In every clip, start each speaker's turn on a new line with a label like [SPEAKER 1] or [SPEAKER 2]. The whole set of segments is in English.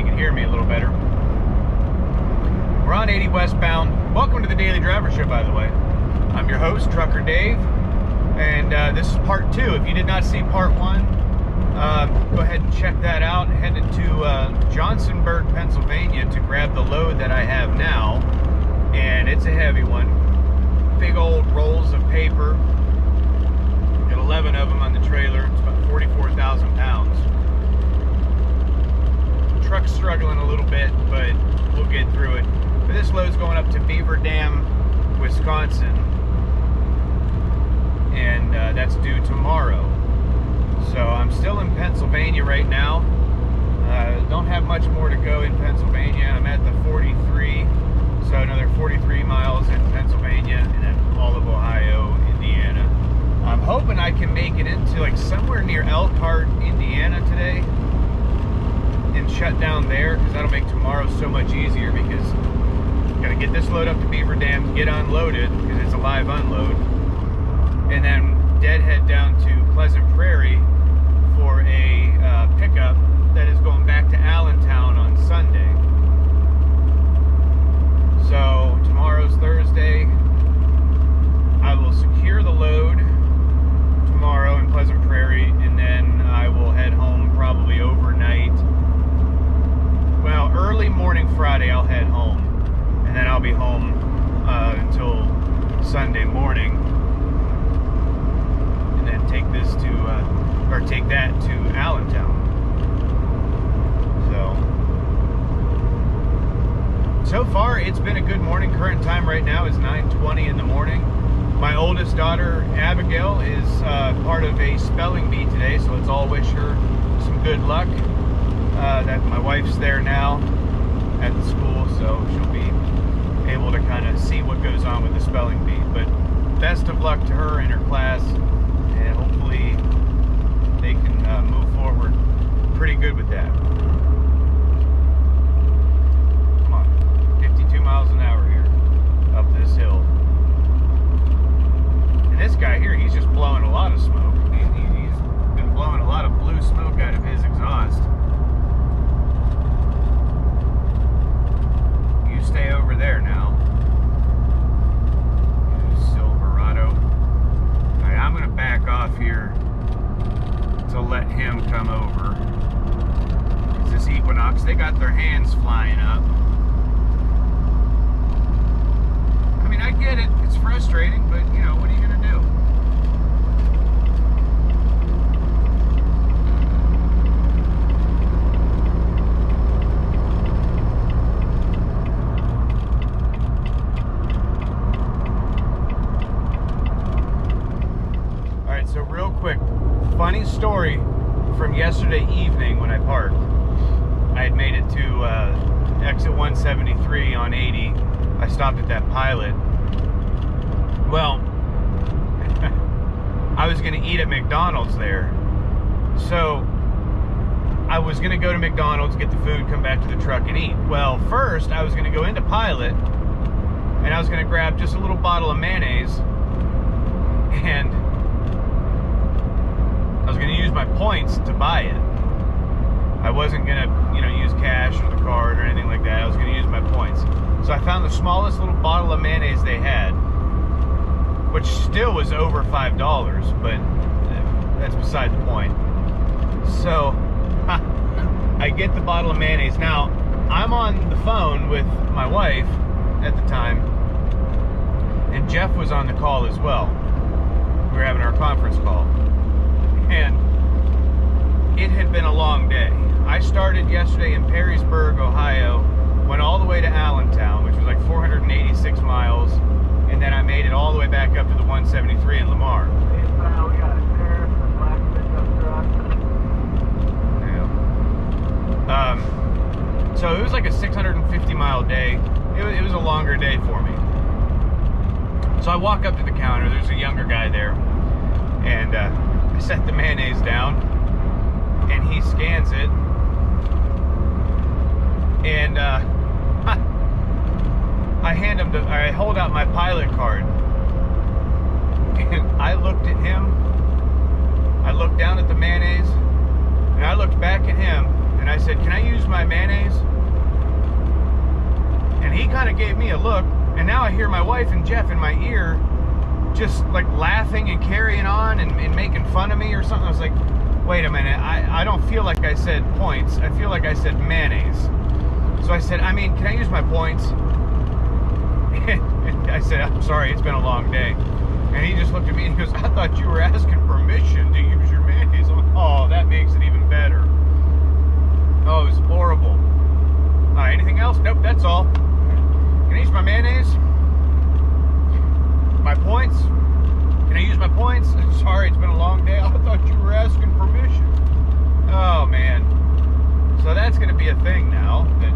[SPEAKER 1] can hear me a little better. We're on 80 westbound. Welcome to the Daily Driver Show, by the way. I'm your host, Trucker Dave, and this is part 2. If you did not see part 1, go ahead and check that out. Headed to Johnsonburg, Pennsylvania to grab the load that I have now, and it's a heavy one. Big old rolls of paper. Got 11 of them on the trailer. It's about 44,000 pounds. The truck's struggling a little bit, but we'll get through it. But this load's going up to Beaver Dam, Wisconsin, and that's due tomorrow. So I'm still in Pennsylvania right now. Don't have much more to go in Pennsylvania. I'm at the 43, so another 43 miles in Pennsylvania, and then all of Ohio, Indiana. I'm hoping I can make it into like somewhere near Elkhart, Indiana today, and shut down there, because that'll make tomorrow so much easier, because got to get this load up to Beaver Dam, get unloaded, because it's a live unload, and then deadhead down to Pleasant Prairie for a pickup that is going back to Allentown on Sunday. So tomorrow's Thursday. I will secure the load tomorrow in Pleasant Prairie, and then I will head home probably overnight. Well, early morning Friday I'll head home, and then I'll be home until Sunday morning, and then take this to, or take that to Allentown. So far it's been a good morning. Current time right now is 9:20 in the morning. My oldest daughter, Abigail, is part of a spelling bee today, so let's all wish her some good luck. That my wife's there now at the school, so she'll be able to kind of see what goes on with the spelling bee. But best of luck to her and her class, and hopefully they can move forward pretty good with that. Come on, 52 miles an hour here up this hill. And this guy here, he's just blowing a lot of smoke. He's been blowing a lot of blue smoke out of his exhaust. You stay over there now. Silverado. All right, I'm gonna back off here to let him come over. It's this Equinox. They got their hands flying up. I mean, I get it. It's frustrating, but you know, what are you gonna do? All right, so real quick, funny story from yesterday evening when I parked. I had made it to exit 173 on 80. I stopped at that Pilot. Well, I was gonna eat at McDonald's there. So I was gonna go to McDonald's, get the food, come back to the truck and eat. Well, first I was gonna go into Pilot, and I was gonna grab just a little bottle of mayonnaise, and I was gonna use my points to buy it. I wasn't gonna, you know, use cash or the card or anything like that. I was gonna use my points. So I found the smallest little bottle of mayonnaise they had, which still was over $5, but that's beside the point. So I get the bottle of mayonnaise. Now, I'm on the phone with my wife at the time, and Jeff was on the call as well. We were having our conference call, and it had been a long day. I started yesterday in Perrysburg, Ohio, went all the way to Allentown, which was like 486 miles, and then I made it all the way back up to the 173 in Lamar. Yeah. So it was like a 650 mile day. It was a longer day for me. So I walk up to the counter, there's a younger guy there, and I set the mayonnaise down, and he scans it, and I hold out my Pilot card, and I looked at him, I looked down at the mayonnaise, and I looked back at him, and and I said, can I use my mayonnaise? And he kind of gave me a look, and now I hear my wife and Jeff in my ear just like laughing and carrying on and making fun of me or something. I was like, wait a minute, I don't feel like I said points. I feel like I said mayonnaise. So I said, I mean, can I use my points? And I said, I'm sorry, it's been a long day. And he just looked at me and he goes, I thought you were asking permission to use your mayonnaise. I'm like, oh, that makes it even better. Oh, it was horrible. Anything else? Nope, that's all. Can I use my mayonnaise? My points? Can I use my points? Sorry, it's been a long day. I thought you were asking permission. Oh, man. So that's going to be a thing now that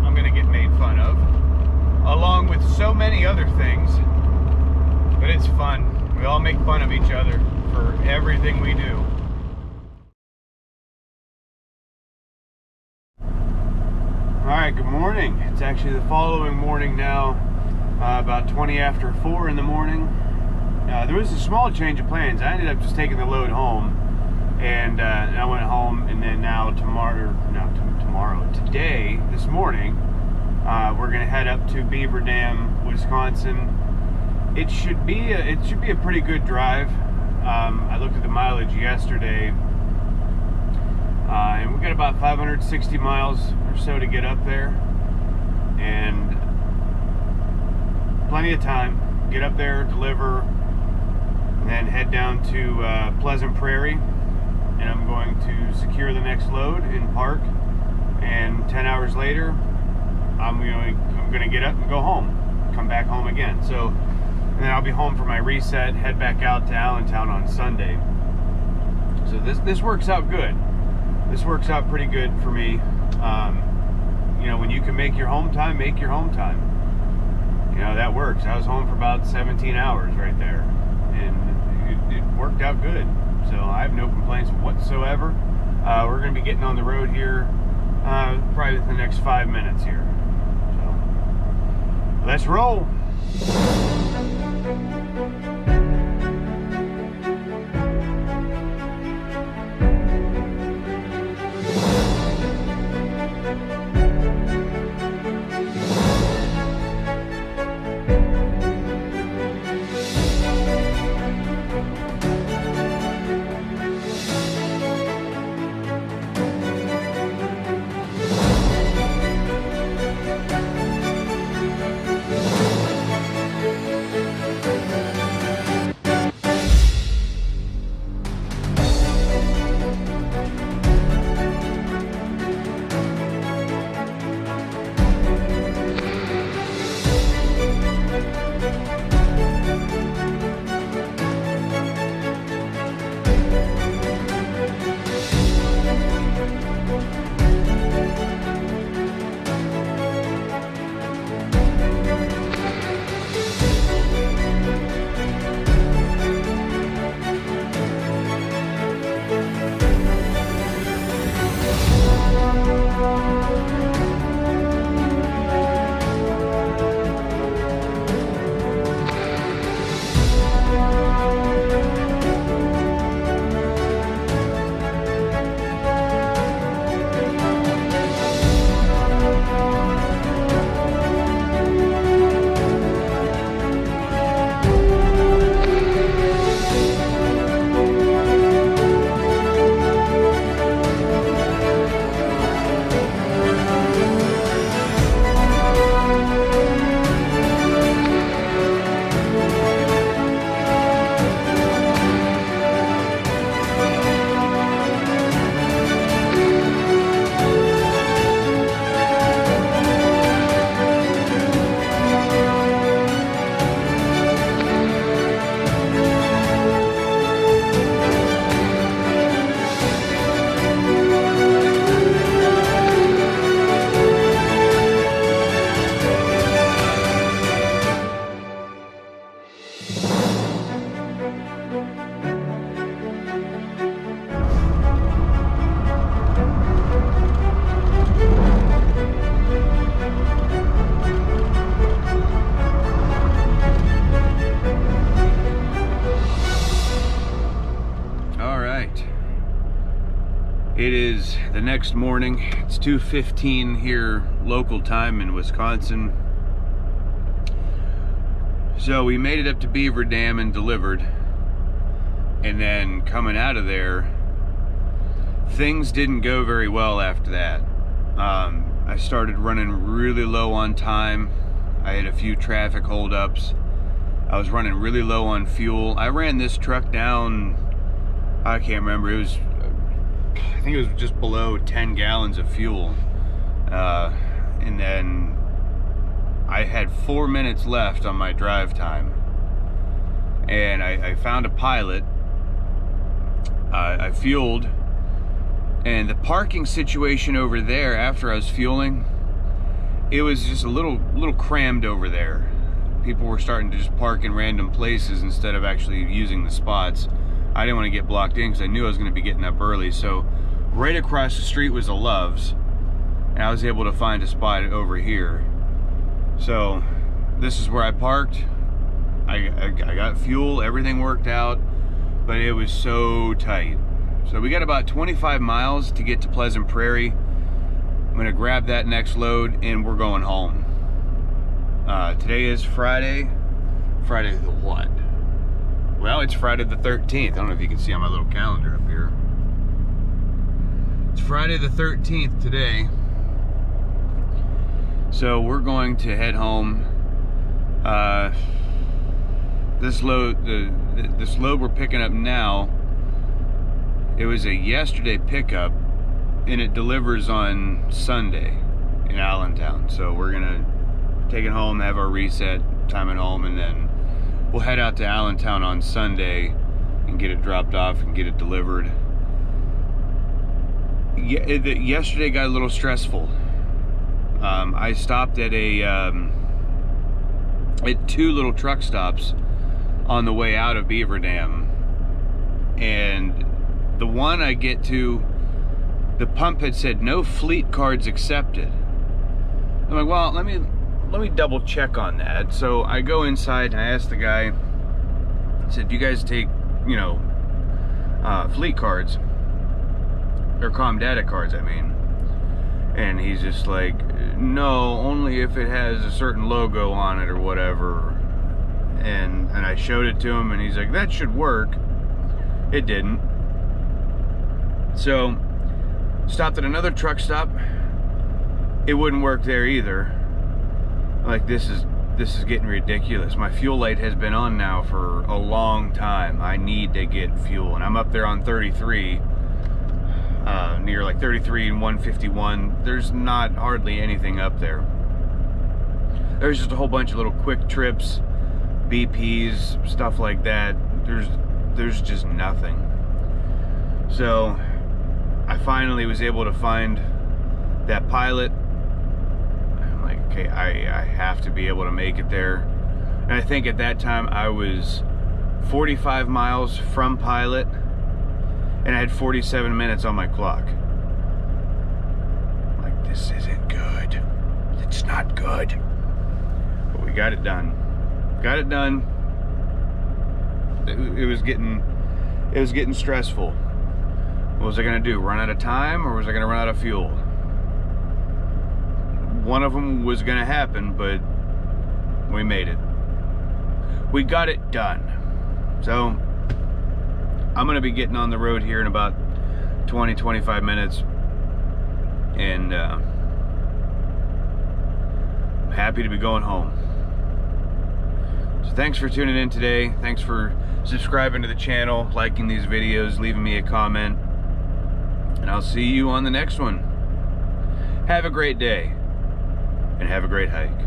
[SPEAKER 1] I'm going to get made fun of, along with so many other things. But it's fun. We all make fun of each other for everything we do. Alright, good morning. It's actually the following morning now, about 20 after 4 in the morning. There was a small change of plans. I ended up just taking the load home, and I went home, and then today, this morning, we're going to head up to Beaver Dam, Wisconsin. It should be a pretty good drive. I looked at the mileage yesterday, and we got about 560 miles or so to get up there, and plenty of time. Get up there, deliver, and then head down to Pleasant Prairie, and I'm going to secure the next load and park, and 10 hours later I'm going to get up and go home, come back home again. So, and then I'll be home for my reset, head back out to Allentown on Sunday. So this works out good. This works out pretty good for me. You know, when you can make your home time, make your home time. You know, that works. I was home for about 17 hours right there, and it worked out good. So I have no complaints whatsoever. We're going to be getting on the road here probably within the next 5 minutes here. So let's roll. It is the next morning. It's 2:15 here local time in Wisconsin. So we made it up to Beaver Dam and delivered. And then coming out of there, things didn't go very well after that. I started running really low on time. I had a few traffic holdups. I was running really low on fuel. I ran this truck down, I can't remember, I think it was just below 10 gallons of fuel. And then I had 4 minutes left on my drive time. And I found a pilot. I fueled. And the parking situation over there after I was fueling, it was just a little crammed over there. People were starting to just park in random places instead of actually using the spots. I didn't want to get blocked in because I knew I was going to be getting up early. So right across the street was a Love's, and I was able to find a spot over here. So this is where I parked. I got fuel, everything worked out, but it was so tight. So we got about 25 miles to get to Pleasant Prairie. I'm gonna grab that next load and we're going home. Today is Friday. Friday the what? Well, it's Friday the 13th. I don't know if you can see on my little calendar up here. It's Friday the 13th today. So we're going to head home. This load we're picking up now, it was a yesterday pickup, and it delivers on Sunday in Allentown. So we're gonna take it home, have our reset time at home, and then we'll head out to Allentown on Sunday and get it dropped off and get it delivered. Yesterday got a little stressful. I stopped at at two little truck stops on the way out of Beaver Dam, and the one I get to, the pump had said no fleet cards accepted. I'm like, well, let me double check on that. So I go inside and I asked the guy, I said, do you guys take, fleet cards or comm data cards, I mean? And he's just like, no, only if it has a certain logo on it or whatever. And I showed it to him and he's like, that should work. It didn't. So stopped at another truck stop. It wouldn't work there either. Like, this is getting ridiculous. My fuel light has been on now for a long time. I need to get fuel, and I'm up there on 33, near like 33 and 151. There's not hardly anything up there. There's just a whole bunch of little quick trips, BPs, stuff like that. There's just nothing. So I finally was able to find that pilot. I'm like, okay, I have to be able to make it there. And I think at that time I was 45 miles from Pilot, and I had 47 minutes on my clock. I'm like, this isn't good. It's not good. But we got it done. Got it done. It was getting stressful. What was I gonna do? Run out of time, or was I gonna run out of fuel? One of them was gonna happen, but we made it. We got it done. So I'm gonna be getting on the road here in about 20-25 minutes, and I'm happy to be going home. So thanks for tuning in today. Thanks for subscribing to the channel, liking these videos, leaving me a comment, and I'll see you on the next one. Have a great day, and have a great hike.